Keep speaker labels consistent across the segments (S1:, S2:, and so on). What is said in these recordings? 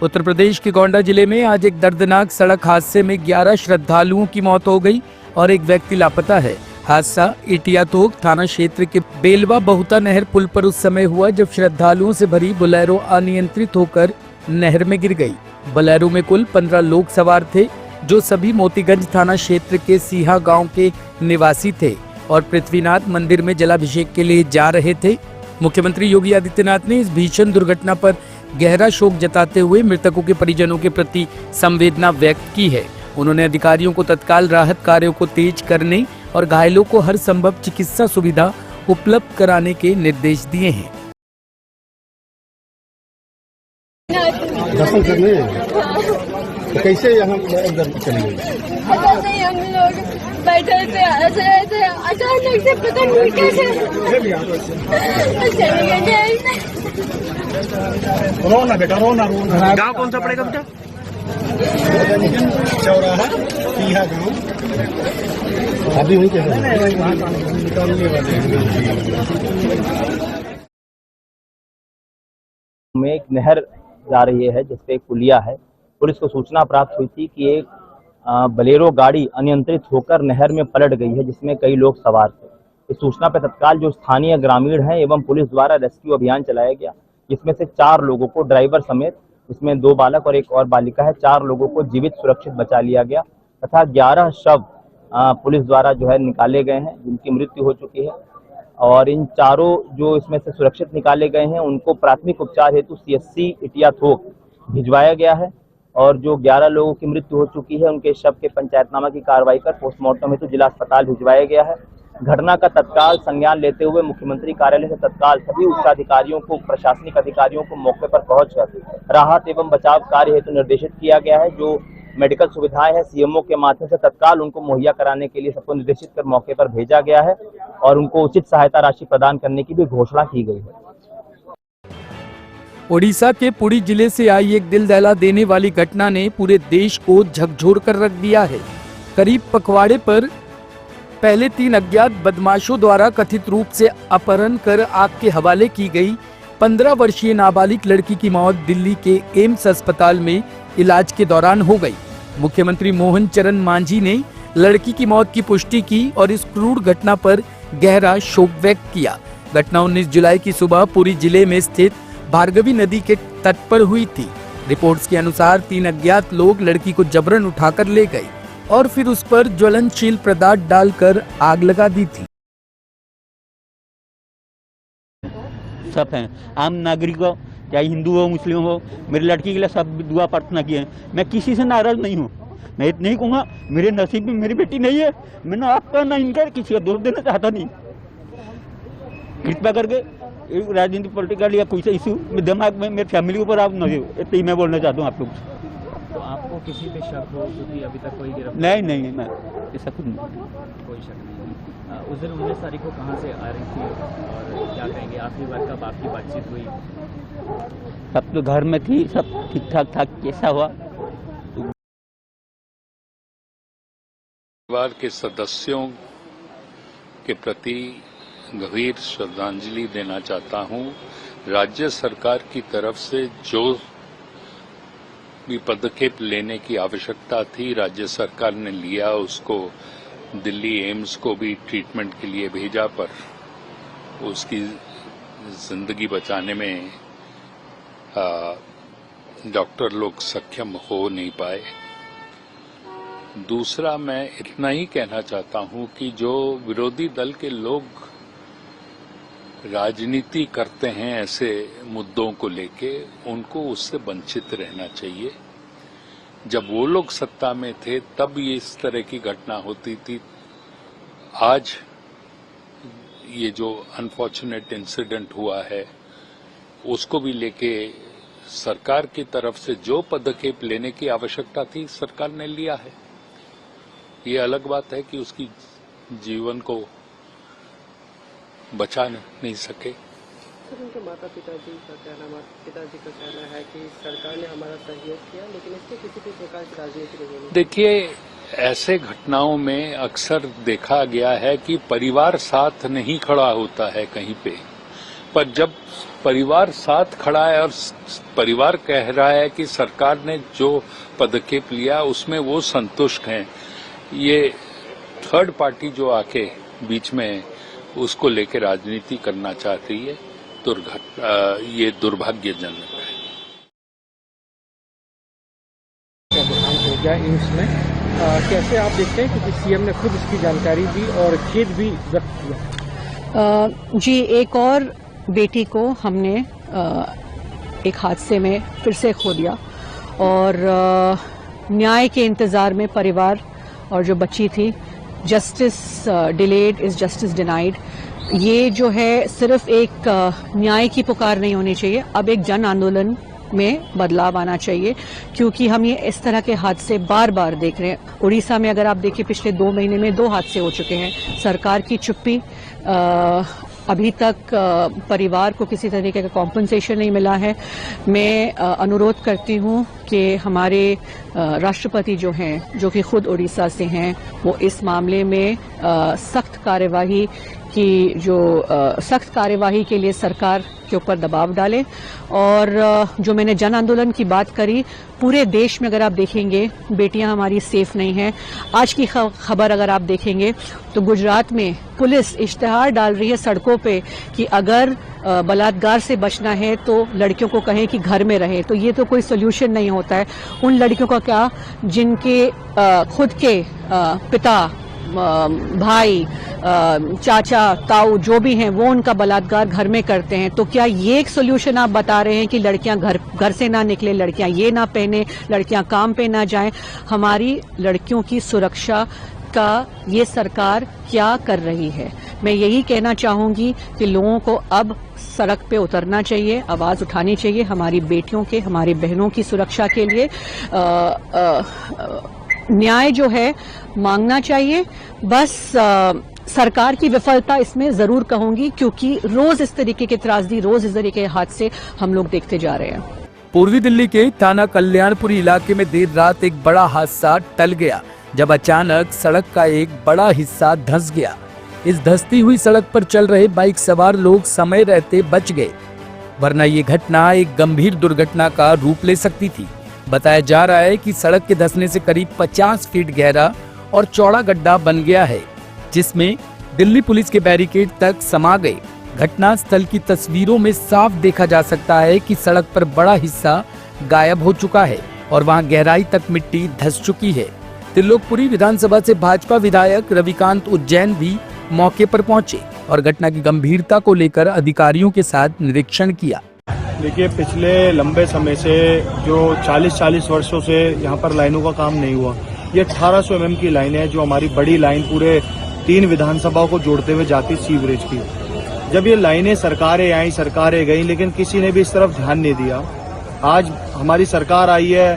S1: उत्तर प्रदेश के गोंडा जिले में आज एक दर्दनाक सड़क हादसे में 11 श्रद्धालुओं की मौत हो गई और एक व्यक्ति लापता है। हादसा इटियातोक थाना क्षेत्र के बेलवा बहुता नहर पुल पर उस समय हुआ जब श्रद्धालुओं से भरी बोलेरो अनियंत्रित होकर नहर में गिर गई। बोलेरो में कुल 15 लोग सवार थे जो सभी मोतीगंज थाना क्षेत्र के सीहा गांव के निवासी थे और पृथ्वीनाथ मंदिर में जलाभिषेक के लिए जा रहे थे। मुख्यमंत्री योगी आदित्यनाथ ने इस भीषण दुर्घटना पर गहरा शोक जताते हुए मृतकों के परिजनों के प्रति संवेदना व्यक्त की है। उन्होंने अधिकारियों को तत्काल राहत कार्यों को तेज करने और घायलों को हर संभव चिकित्सा सुविधा उपलब्ध कराने के निर्देश दिए हैं।
S2: दर्शन करने तो कैसे यहाँ चलेंगे?
S3: हम लोग बैठे थे ऐसे अचानक से पता नहीं कैसे चले गए।
S2: रोना बेटा रोना।
S4: गाँव कौन सा पड़ेगा बेटा?
S2: चौराहा सीहा गाँव। अभी वहीं
S5: में एक नहर जा रही है जिसपे एक पुलिया है। पुलिस को सूचना प्राप्त हुई थी कि एक बोलेरो गाड़ी अनियंत्रित होकर नहर में पलट गई है जिसमें कई लोग सवार थे। इस सूचना पर तत्काल जो स्थानीय ग्रामीण हैं एवं पुलिस द्वारा रेस्क्यू अभियान चलाया गया, जिसमें से 4 लोगों को ड्राइवर समेत, इसमें 2 बालक और एक और बालिका है, 4 लोगों को जीवित सुरक्षित बचा लिया गया तथा 11 शव पुलिस द्वारा जो है निकाले गए हैं जिनकी मृत्यु हो चुकी है। और इन चारों जो इसमें से सुरक्षित निकाले गए हैं उनको प्राथमिक उपचार हेतु CSC इटियाथोक भिजवाया गया है और जो 11 लोगों की मृत्यु हो चुकी है उनके शव के पंचायतनामा की कार्रवाई कर पोस्टमार्टम हेतु जिला अस्पताल भिजवाया गया है। घटना का तत्काल संज्ञान लेते हुए मुख्यमंत्री कार्यालय से तत्काल सभी उच्चाधिकारियों को, प्रशासनिक अधिकारियों को मौके पर पहुंचकर राहत एवं बचाव कार्य हेतु निर्देशित किया गया है। जो मेडिकल सुविधाएं हैं CMO के माध्यम से तत्काल उनको मुहैया कराने के लिए सबको निर्देशित कर मौके पर भेजा गया है और उनको उचित सहायता राशि प्रदान करने की भी घोषणा की गई है।
S1: ओडिशा के पुरी जिले से आई एक दिल दहला देने वाली घटना ने पूरे देश को झकझोर कर रख दिया है। करीब पखवाड़े पर पहले 3 अज्ञात बदमाशों द्वारा कथित रूप से अपहरण कर आग के हवाले की गई 15 वर्षीय नाबालिग लड़की की मौत दिल्ली के एम्स अस्पताल में इलाज के दौरान हो गई। मुख्यमंत्री मोहन चरण मांझी ने लड़की की मौत की पुष्टि की और इस क्रूर घटना पर गहरा शोक व्यक्त किया। घटना 19 जुलाई की सुबह पुरी जिले में स्थित भार्गवी नदी के तट पर हुई थी। रिपोर्ट्स के अनुसार 3 अज्ञात लोग लड़की को जबरन उठाकर ले गए और फिर उस पर ज्वलनशील पदार्थ डालकर आग लगा दी थी।
S6: सब हैं, आम नागरिक हो चाहे हिंदू हो मुस्लिम हो, मेरी लड़की के लिए सब दुआ प्रार्थना किए। मैं किसी से नाराज नहीं हूँ। मैं इतना ही कहूँगा, मेरे नसीब में मेरी बेटी नहीं है, मैं ना आपका ना इनका किसी का दोष देना चाहता नहीं। कृपया करके राजनीति पॉलिटिकल या कोई सा इशू दिमाग में मेरी फैमिली के ऊपर आप न दो, इतना ही मैं बोलना चाहता हूँ आप लोग।
S4: तो आपको किसी पे शक हो? क्योंकि अभी तक कोई गिरफ्तार
S6: नहीं, मैं ऐसा कुछ नहीं,
S4: कोई शक नहीं। उस दिन 19 तारीख को कहाँ से आ रही थी और क्या कहेंगे, आखिरी बार कब आपकी बातचीत हुई?
S6: सब तो घर में थी, सब ठीक ठाक था। कैसा हुआ?
S7: परिवार के सदस्यों के प्रति गंभीर श्रद्धांजलि देना चाहता हूं। राज्य सरकार की तरफ से जो भी पदक्षेप लेने की आवश्यकता थी राज्य सरकार ने लिया। उसको दिल्ली एम्स को भी ट्रीटमेंट के लिए भेजा, पर उसकी जिंदगी बचाने में डॉक्टर लोग सक्षम हो नहीं पाए। दूसरा, मैं इतना ही कहना चाहता हूं कि जो विरोधी दल के लोग राजनीति करते हैं ऐसे मुद्दों को लेके, उनको उससे वंचित रहना चाहिए। जब वो लोग सत्ता में थे तब ये इस तरह की घटना होती थी। आज ये जो अनफॉर्चुनेट इंसिडेंट हुआ है उसको भी लेके सरकार की तरफ से जो पदक्षेप लेने की आवश्यकता थी सरकार ने लिया है। ये अलग बात है कि उसकी जीवन को बचा नहीं सके।
S8: सर, उनके पिताजी का कहना है कि सरकार ने हमारा सहयोग किया लेकिन इससे किसी भी प्रकार की राजनीति नहीं है।
S7: देखिए, ऐसे घटनाओं में अक्सर देखा गया है कि परिवार साथ नहीं खड़ा होता है कहीं पे। पर जब परिवार साथ खड़ा है और परिवार कह रहा है कि सरकार ने जो पदक्षेप लिया उसमें वो संतुष्ट हैं, ये थर्ड पार्टी जो आके बीच में उसको लेकर राजनीति करना चाहती है, ये दुर्भाग्यजनक है।
S8: देहांत हो गया एम्स में, कैसे आप देखते हैं, क्योंकि सीएम ने खुद इसकी जानकारी दी और खेद भी व्यक्त किया।
S9: जी, एक और बेटी को हमने एक हादसे में फिर से खो दिया और न्याय के इंतज़ार में परिवार और जो बच्ची थी, justice delayed is justice denied, ये जो है सिर्फ एक न्याय की पुकार नहीं होनी चाहिए, अब एक जन आंदोलन में बदलाव आना चाहिए, क्योंकि हम ये इस तरह के हादसे बार बार देख रहे हैं। उड़ीसा में अगर आप देखिए पिछले 2 महीने में 2 हादसे हो चुके हैं। सरकार की चुप्पी, अभी तक परिवार को किसी तरीके का कॉम्पनसेशन नहीं मिला है। मैं अनुरोध करती हूँ कि हमारे राष्ट्रपति जो हैं, जो कि खुद उड़ीसा से हैं, वो इस मामले में सख्त कार्यवाही के लिए सरकार के ऊपर दबाव डालें। और जो मैंने जन आंदोलन की बात करी, पूरे देश में अगर आप देखेंगे बेटियां हमारी सेफ नहीं हैं। आज की खबर अगर आप देखेंगे तो गुजरात में पुलिस इश्तिहार डाल रही है सड़कों पे कि अगर बलात्कार से बचना है तो लड़कियों को कहें कि घर में रहे। तो ये तो कोई सोल्यूशन नहीं होता है। उन लड़कियों का क्या जिनके खुद के पिता, भाई, चाचा, ताऊ जो भी हैं वो उनका बलात्कार घर में करते हैं। तो क्या ये एक सोल्यूशन आप बता रहे हैं कि लड़कियां घर से ना निकले, लड़कियां ये ना पहने, लड़कियां काम पे ना जाएं? हमारी लड़कियों की सुरक्षा का ये सरकार क्या कर रही है? मैं यही कहना चाहूंगी कि लोगों को अब सड़क पे उतरना चाहिए, आवाज उठानी चाहिए हमारी बेटियों के, हमारी बहनों की सुरक्षा के लिए। न्याय जो है मांगना चाहिए। बस सरकार की विफलता इसमें जरूर कहूंगी, क्योंकि रोज इस तरीके के त्रासदी, रोज इस तरीके के हादसे हम लोग देखते जा रहे हैं।
S1: पूर्वी दिल्ली के थाना कल्याणपुरी इलाके में देर रात एक बड़ा हादसा टल गया, जब अचानक सड़क का एक बड़ा हिस्सा धंस गया। इस धंसती हुई सड़क पर चल रहे बाइक सवार लोग समय रहते बच गए, वरना ये घटना एक गंभीर दुर्घटना का रूप ले सकती थी। बताया जा रहा है कि सड़क के धंसने से करीब 50 फीट गहरा और चौड़ा गड्ढा बन गया है, जिसमें दिल्ली पुलिस के बैरिकेड तक समा गए। घटना स्थल की तस्वीरों में साफ देखा जा सकता है कि सड़क पर बड़ा हिस्सा गायब हो चुका है और वहां गहराई तक मिट्टी धंस चुकी है। त्रिलोकपुरी विधानसभा से भाजपा विधायक रविकांत उज्जैन भी मौके पर पहुंचे और घटना की गंभीरता को लेकर अधिकारियों के साथ निरीक्षण किया।
S2: देखिए, पिछले लंबे समय से जो 40 वर्षों से यहाँ पर लाइनों का काम नहीं हुआ, ये 1800 mm की लाइन है, जो हमारी बड़ी लाइन पूरे 3 विधानसभाओं को जोड़ते हुए जाती सीवरेज की। जब ये लाइनें सरकारें आई, सरकारें गई, लेकिन किसी ने भी इस तरफ ध्यान नहीं दिया। आज हमारी सरकार आई है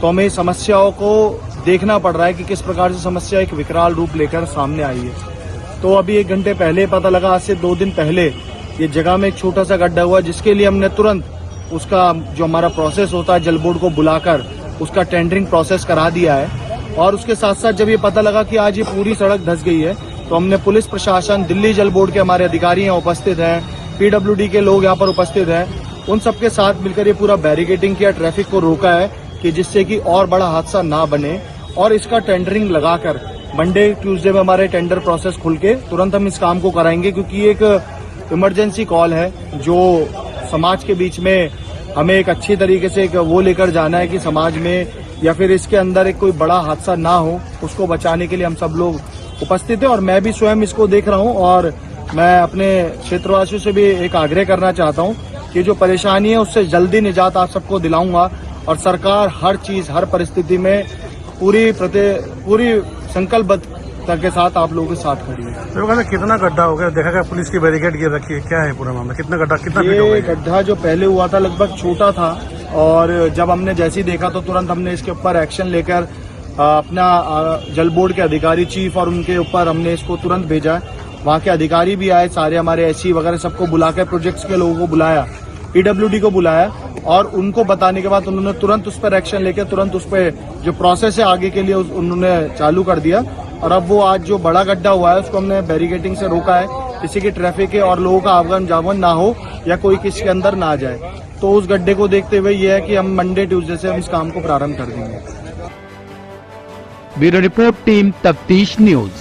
S2: तो हमें समस्याओं को देखना पड़ रहा है कि किस प्रकार से समस्या एक विकराल रूप लेकर सामने आई है। तो अभी 1 घंटे पहले पता लगा, आज से 2 दिन पहले ये जगह में एक छोटा सा गड्ढा हुआ, जिसके लिए हमने तुरंत उसका जो हमारा प्रोसेस होता है जल बोर्ड को बुलाकर उसका टेंडरिंग प्रोसेस करा दिया है। और उसके साथ साथ जब ये पता लगा कि आज ये पूरी सड़क धंस गई है, तो हमने पुलिस प्रशासन, दिल्ली जल बोर्ड के हमारे अधिकारी यहाँ उपस्थित हैं, PWD के लोग यहाँ पर उपस्थित हैं, उन सबके साथ मिलकर ये पूरा बैरिकेडिंग किया, ट्रैफिक को रोका है कि जिससे कि और बड़ा हादसा ना बने। और इसका टेंडरिंग लगाकर मंडे ट्यूसडे में हमारे टेंडर प्रोसेस खुल के तुरंत हम इस काम को कराएंगे, क्योंकि एक इमरजेंसी कॉल है जो समाज के बीच में हमें एक अच्छी तरीके से वो लेकर जाना है कि समाज में या फिर इसके अंदर एक कोई बड़ा हादसा ना हो, उसको बचाने के लिए हम सब लोग उपस्थित हैं। और मैं भी स्वयं इसको देख रहा हूं और मैं अपने क्षेत्रवासियों से भी एक आग्रह करना चाहता हूं कि जो परेशानी है उससे जल्दी निजात आप सबको दिलाऊंगा। और सरकार हर चीज, हर परिस्थिति में पूरी संकल्पबद्धता के साथ आप लोगों के साथ खड़ी है।
S10: तो कहते कितना गड्ढा हो गया, देखा गया पुलिस की बैरिकेड गिर रखी है, क्या है पूरा मामला, कितना गड्ढा, कितना फीट हो गया?
S2: ये गड्ढा जो पहले हुआ था लगभग छोटा था, और जब हमने जैसे ही देखा तो तुरंत हमने इसके ऊपर एक्शन लेकर अपना जल बोर्ड के अधिकारी, चीफ और उनके ऊपर हमने इसको तुरंत भेजा। वहाँ के अधिकारी भी आए, सारे हमारे एससी वगैरह सबको बुलाकर, प्रोजेक्ट्स के लोगों को बुलाया, PWD को बुलाया, और उनको बताने के बाद उन्होंने तुरंत उस पर एक्शन लेकर तुरंत उस पर जो प्रोसेस है आगे के लिए उन्होंने चालू कर दिया। और अब वो आज जो बड़ा गड्ढा हुआ है उसको हमने बैरिकेडिंग से रोका है, किसी की ट्रैफिक है और लोगों का आवागमन जावन ना हो, या कोई किसी के अंदर ना जाए। तो उस गड्ढे को देखते हुए ये है कि हम मंडे ट्यूसडे से हम इस काम को प्रारंभ कर देंगे।
S1: ब्यूरो रिपोर्ट टीम तफ्तीश न्यूज।